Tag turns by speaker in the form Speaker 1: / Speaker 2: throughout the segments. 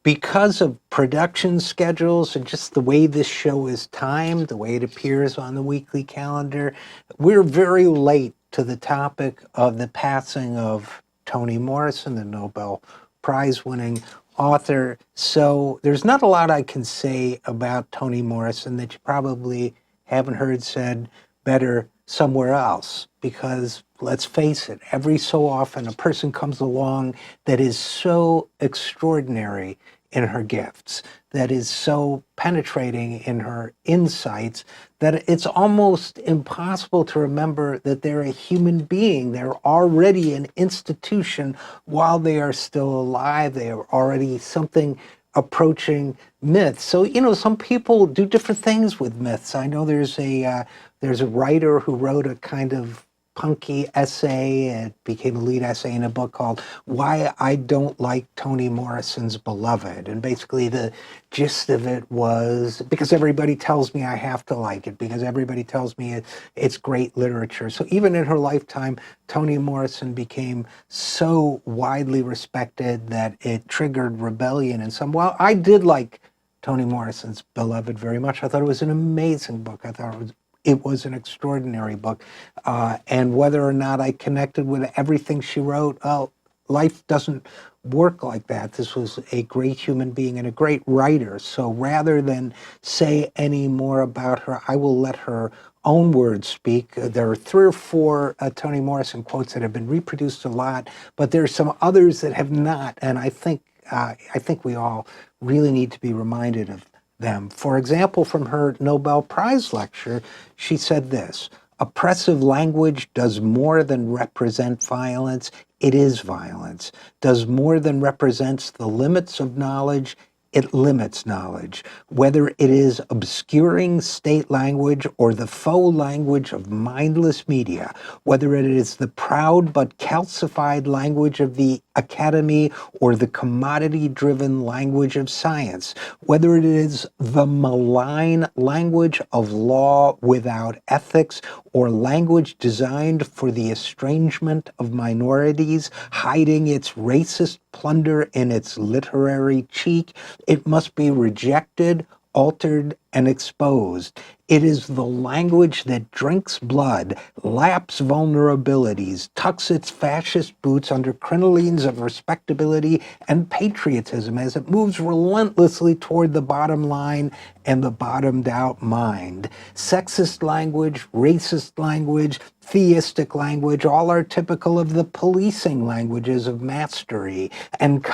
Speaker 1: because of production schedules and just the way this show is timed, the way it appears on the weekly calendar, we're very late to the topic of the passing of Toni Morrison, the Nobel Prize-winning author. So there's not a lot I can say about Toni Morrison that you probably haven't heard said better somewhere else, because let's face it, every so often a person comes along that is so extraordinary in her gifts, that is so penetrating in her insights, that it's almost impossible to remember that they're a human being. They're already an institution while they are still alive. They are already something approaching myths. So, some people do different things with myths. I know there's a writer who wrote a kind of punky essay. It became a lead essay in a book called Why I Don't Like Toni Morrison's Beloved. And basically the gist of it was, because everybody tells me I have to like it, because everybody tells me it's great literature. So even in her lifetime, Toni Morrison became so widely respected that it triggered rebellion in some. Well, I did like Toni Morrison's Beloved very much. I thought it was an amazing book. I thought it was an extraordinary book. And whether or not I connected with everything she wrote, life doesn't work like that. This was a great human being and a great writer. So rather than say any more about her, I will let her own words speak. There are 3 or 4 Toni Morrison quotes that have been reproduced a lot, but there are some others that have not. And I think we all really need to be reminded of them. For example, from her Nobel Prize lecture, she said this: oppressive language does more than represent violence, it is violence. Does more than represents the limits of knowledge, it limits knowledge. Whether it is obscuring state language or the faux language of mindless media, whether it is the proud but calcified language of the academy or the commodity-driven language of science, whether it is the malign language of law without ethics or language designed for the estrangement of minorities, hiding its racist plunder in its literary cheek, it must be rejected, altered, and exposed. It is the language that drinks blood, laps vulnerabilities, tucks its fascist boots under crinolines of respectability and patriotism as it moves relentlessly toward the bottom line and the bottomed out mind. Sexist language, racist language, theistic language, all are typical of the policing languages of mastery and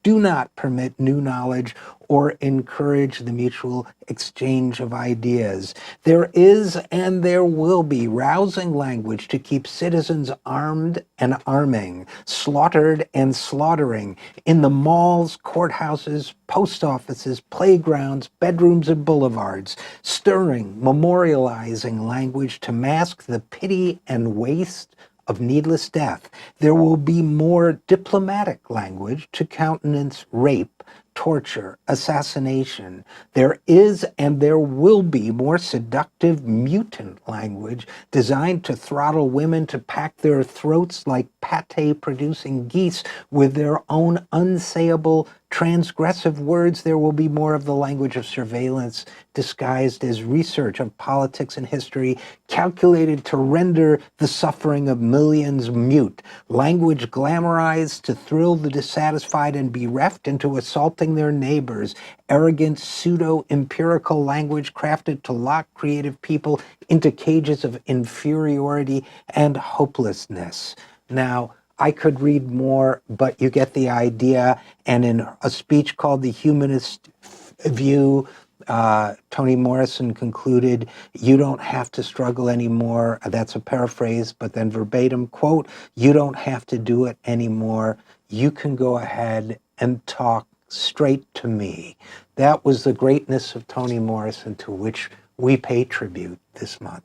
Speaker 1: do not permit new knowledge or encourage the mutual exchange of ideas. There is and there will be rousing language to keep citizens armed and arming, slaughtered and slaughtering in the malls, courthouses, post offices, playgrounds, bedrooms, and boulevards, stirring, memorializing language to mask the pity and waste of needless death. There will be more diplomatic language to countenance rape, torture, assassination. There is and there will be more seductive mutant language designed to throttle women to pack their throats like pate-producing geese with their own unsayable transgressive words. There will be more of the language of surveillance disguised as research of politics and history, calculated to render the suffering of millions mute. Language glamorized to thrill the dissatisfied and bereft into assaulting their neighbors. Arrogant, pseudo-empirical language crafted to lock creative people into cages of inferiority and hopelessness. Now, I could read more, but you get the idea. And in a speech called The Humanist View, Toni Morrison concluded, "You don't have to struggle anymore." That's a paraphrase, but then verbatim, quote, "You don't have to do it anymore. You can go ahead and talk straight to me." That was the greatness of Toni Morrison, to which we pay tribute this month.